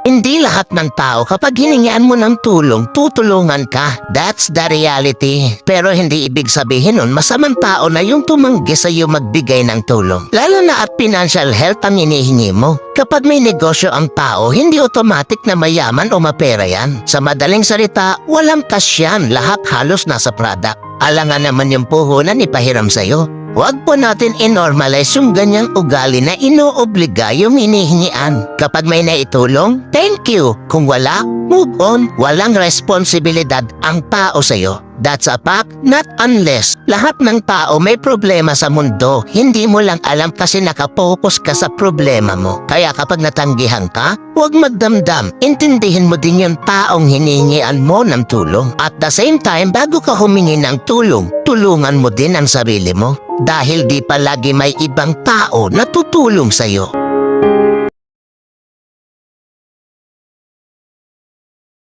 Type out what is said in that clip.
Hindi lahat ng tao kapag hiningian mo ng tulong, tutulungan ka. That's the reality. Pero hindi ibig sabihin nun masamang tao na yung tumanggi sa iyo magbigay ng tulong. Lalo na at financial health ang hinihingi mo. Kapag may negosyo ang tao, hindi automatic na mayaman o mapera yan. Sa madaling salita, walang cash yan. Lahat halos nasa product. Alangan naman yung puhunan ipahiram sa'yo. Huwag po natin i-normalize yung ganyang ugali na inoobliga yung hinihingian. Kapag may naitulong, thank you. Kung wala, move on. Walang responsibilidad ang tao sa'yo. That's a fact, not unless. Lahat ng tao may problema sa mundo. Hindi mo lang alam kasi nakapokus ka sa problema mo. Kaya kapag natanggihan ka, huwag magdamdam. Intindihin mo din yung taong hinihingian mo ng tulong. At the same time, bago ka humingi ng tulong, tulungan mo din ang sarili mo. Dahil di palagi may ibang tao na tutulong sa'yo.